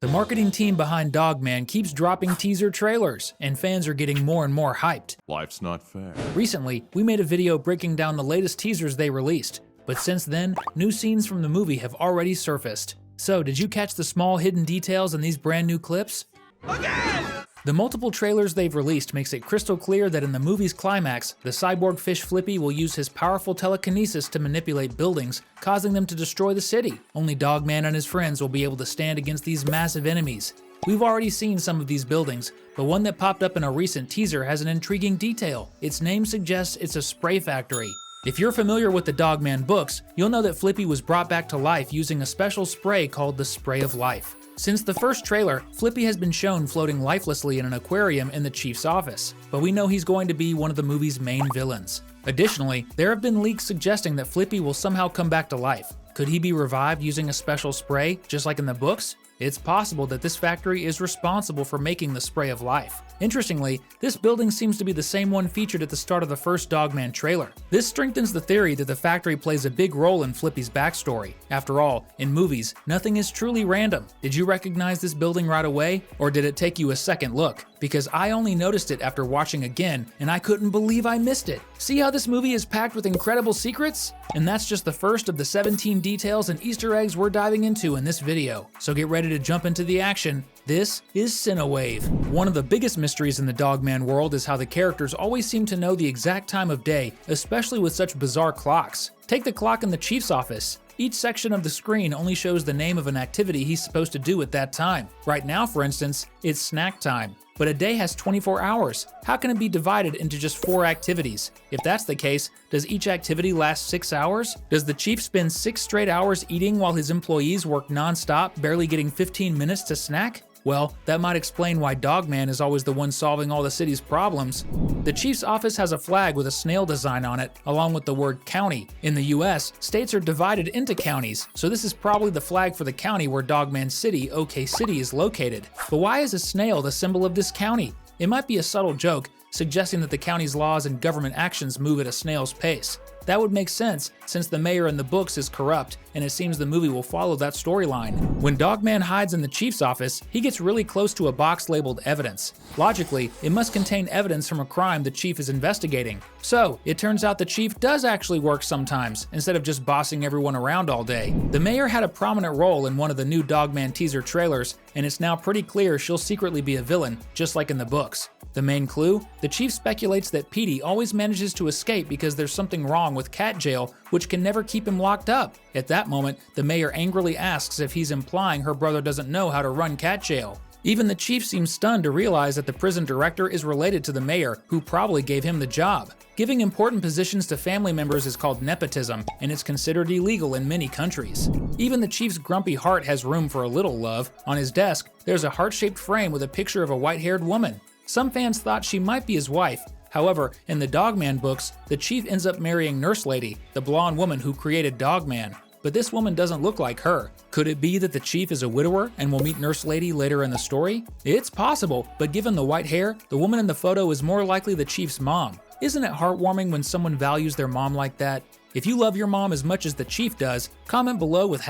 The marketing team behind Dogman keeps dropping teaser trailers, and fans are getting more and more hyped. Life's not fair. Recently, we made a video breaking down the latest teasers they released, but since then, new scenes from the movie have already surfaced. So, did you catch the small hidden details in these brand new clips? Again! The multiple trailers they've released makes it crystal clear that in the movie's climax, the cyborg fish Flippy will use his powerful telekinesis to manipulate buildings, causing them to destroy the city. Only Dogman and his friends will be able to stand against these massive enemies. We've already seen some of these buildings, but one that popped up in a recent teaser has an intriguing detail. Its name suggests it's a spray factory. If you're familiar with the Dogman books, you'll know that Flippy was brought back to life using a special spray called the Spray of Life. Since the first trailer, Flippy has been shown floating lifelessly in an aquarium in the chief's office, but we know he's going to be one of the movie's main villains. Additionally, there have been leaks suggesting that Flippy will somehow come back to life. Could he be revived using a special spray, just like in the books? It's possible that this factory is responsible for making the Spray of Life. Interestingly, this building seems to be the same one featured at the start of the first Dogman trailer. This strengthens the theory that the factory plays a big role in Flippy's backstory. After all, in movies, nothing is truly random. Did you recognize this building right away, or did it take you a second look? Because I only noticed it after watching again, and I couldn't believe I missed it. See how this movie is packed with incredible secrets? And that's just the first of the 17 details and Easter eggs we're diving into in this video. So get ready to jump into the action. This is Cinewave. One of the biggest mysteries in the Dogman world is how the characters always seem to know the exact time of day, especially with such bizarre clocks. Take the clock in the chief's office. Each section of the screen only shows the name of an activity he's supposed to do at that time. Right now, for instance, it's snack time. But a day has 24 hours. How can it be divided into just 4 activities? If that's the case, does each activity last 6 hours? Does the chief spend 6 straight hours eating while his employees work non-stop, barely getting 15 minutes to snack? Well, that might explain why Dogman is always the one solving all the city's problems. The chief's office has a flag with a snail design on it, along with the word county. In the US, states are divided into counties, so this is probably the flag for the county where Dogman City, OK City, is located. But why is a snail the symbol of this county? It might be a subtle joke, suggesting that the county's laws and government actions move at a snail's pace. That would make sense, since the mayor in the books is corrupt, and it seems the movie will follow that storyline. When Dogman hides in the chief's office, he gets really close to a box labeled evidence. Logically, it must contain evidence from a crime the chief is investigating. So, it turns out the chief does actually work sometimes, instead of just bossing everyone around all day. The mayor had a prominent role in one of the new Dogman teaser trailers, and it's now pretty clear she'll secretly be a villain, just like in the books. The main clue? The chief speculates that Petey always manages to escape because there's something wrong with cat jail, which can never keep him locked up. At that moment, the mayor angrily asks if he's implying her brother doesn't know how to run cat jail. Even the chief seems stunned to realize that the prison director is related to the mayor, who probably gave him the job. Giving important positions to family members is called nepotism, and it's considered illegal in many countries. Even the chief's grumpy heart has room for a little love. On his desk, there's a heart-shaped frame with a picture of a white-haired woman. Some fans thought she might be his wife. However, in the Dogman books, the chief ends up marrying Nurse Lady, the blonde woman who created Dogman. But this woman doesn't look like her. Could it be that the chief is a widower and will meet Nurse Lady later in the story? It's possible, but given the white hair, the woman in the photo is more likely the chief's mom. Isn't it heartwarming when someone values their mom like that? If you love your mom as much as the chief does, comment below with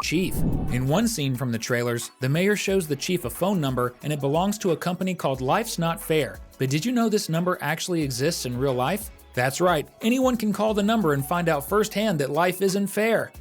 #chief. In one scene from the trailers, the mayor shows the chief a phone number and it belongs to a company called Life's Not Fair. But did you know this number actually exists in real life? That's right, anyone can call the number and find out firsthand that life isn't fair.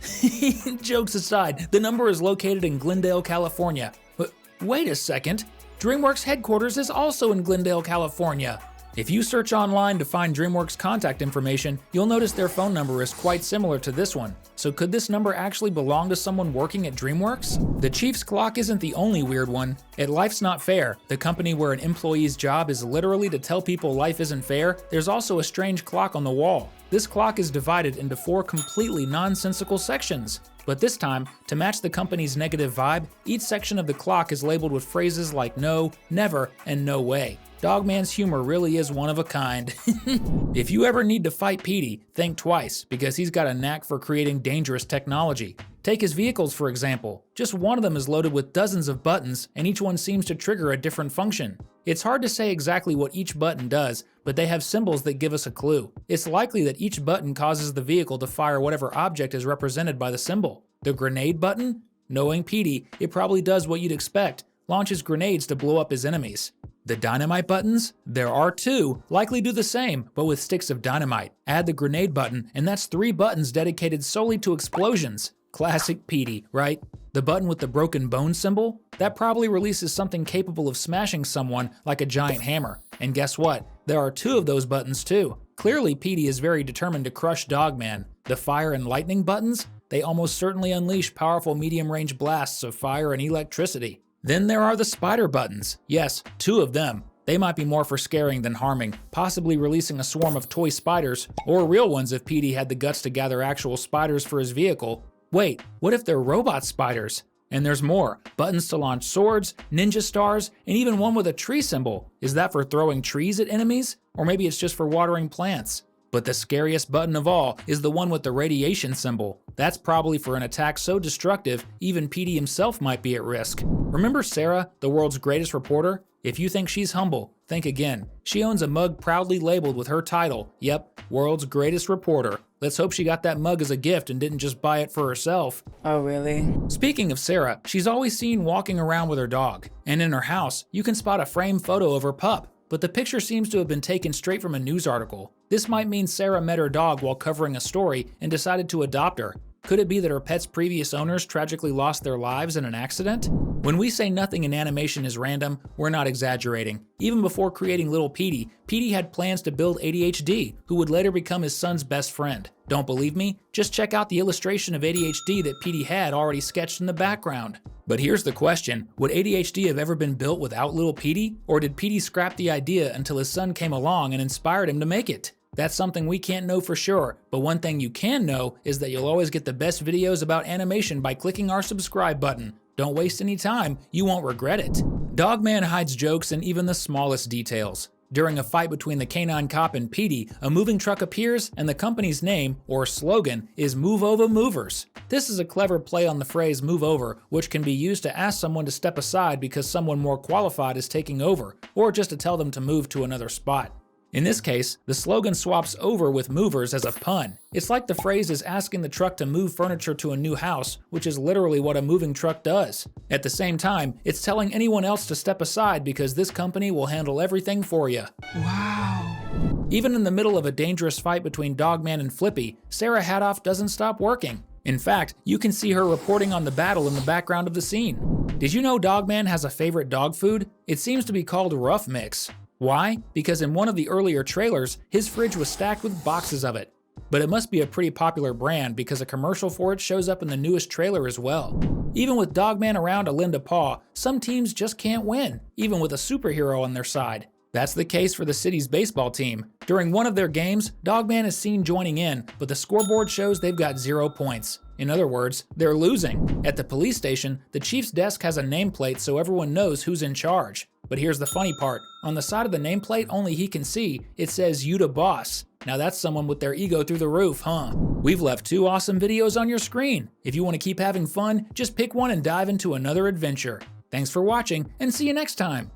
Jokes aside, the number is located in Glendale, California. But wait a second, DreamWorks headquarters is also in Glendale, California. If you search online to find DreamWorks contact information, you'll notice their phone number is quite similar to this one. So could this number actually belong to someone working at DreamWorks? The chief's clock isn't the only weird one. At Life's Not Fair, the company where an employee's job is literally to tell people life isn't fair, there's also a strange clock on the wall. This clock is divided into 4 completely nonsensical sections. But this time, to match the company's negative vibe, each section of the clock is labeled with phrases like no, never, and no way. Dogman's humor really is one of a kind. If you ever need to fight Petey, think twice, because he's got a knack for creating dangerous technology. Take his vehicles for example. Just one of them is loaded with dozens of buttons, and each one seems to trigger a different function. It's hard to say exactly what each button does, but they have symbols that give us a clue. It's likely that each button causes the vehicle to fire whatever object is represented by the symbol. The grenade button? Knowing Petey, it probably does what you'd expect, launches grenades to blow up his enemies. The dynamite buttons? There are 2, likely do the same, but with sticks of dynamite. Add the grenade button, and that's 3 buttons dedicated solely to explosions. Classic Petey, right? The button with the broken bone symbol? That probably releases something capable of smashing someone like a giant hammer. And guess what? There are 2 of those buttons too. Clearly, Petey is very determined to crush Dogman. The fire and lightning buttons? They almost certainly unleash powerful medium-range blasts of fire and electricity. Then there are the spider buttons. Yes, 2 of them. They might be more for scaring than harming, possibly releasing a swarm of toy spiders, or real ones if Petey had the guts to gather actual spiders for his vehicle. Wait, what if they're robot spiders? And there's more. Buttons to launch swords, ninja stars, and even one with a tree symbol. Is that for throwing trees at enemies? Or maybe it's just for watering plants? But the scariest button of all is the one with the radiation symbol. That's probably for an attack so destructive, even Petey himself might be at risk. Remember Sarah, the world's greatest reporter? If you think she's humble, think again. She owns a mug proudly labeled with her title. Yep, world's greatest reporter. Let's hope she got that mug as a gift and didn't just buy it for herself. Oh, really? Speaking of Sarah, she's always seen walking around with her dog. And in her house, you can spot a framed photo of her pup. But the picture seems to have been taken straight from a news article. This might mean Sarah met her dog while covering a story and decided to adopt her. Could it be that her pet's previous owners tragically lost their lives in an accident? When we say nothing in animation is random, we're not exaggerating. Even before creating Little Petey, Petey had plans to build ADHD, who would later become his son's best friend. Don't believe me? Just check out the illustration of ADHD that Petey had already sketched in the background. But here's the question, would ADHD have ever been built without Little Petey? Or did Petey scrap the idea until his son came along and inspired him to make it? That's something we can't know for sure, but one thing you can know is that you'll always get the best videos about animation by clicking our subscribe button. Don't waste any time, you won't regret it. Dogman hides jokes in even the smallest details. During a fight between the canine cop and Petey, a moving truck appears and the company's name, or slogan, is Move Over Movers. This is a clever play on the phrase move over, which can be used to ask someone to step aside because someone more qualified is taking over, or just to tell them to move to another spot. In this case, the slogan swaps over with movers as a pun. It's like the phrase is asking the truck to move furniture to a new house, which is literally what a moving truck does. At the same time, it's telling anyone else to step aside because this company will handle everything for you. Wow. Even in the middle of a dangerous fight between Dogman and Flippy, Sarah Hadoff doesn't stop working. In fact, you can see her reporting on the battle in the background of the scene. Did you know Dogman has a favorite dog food? It seems to be called Rough Mix. Why? Because in one of the earlier trailers, his fridge was stacked with boxes of it. But it must be a pretty popular brand because a commercial for it shows up in the newest trailer as well. Even with Dogman around a lend a paw, some teams just can't win, even with a superhero on their side. That's the case for the city's baseball team. During one of their games, Dogman is seen joining in, but the scoreboard shows they've got 0 points. In other words, they're losing. At the police station, the chief's desk has a nameplate so everyone knows who's in charge. But here's the funny part. On the side of the nameplate only he can see, it says "You the boss." Now that's someone with their ego through the roof, huh? We've left 2 awesome videos on your screen. If you want to keep having fun, just pick one and dive into another adventure. Thanks for watching, and see you next time.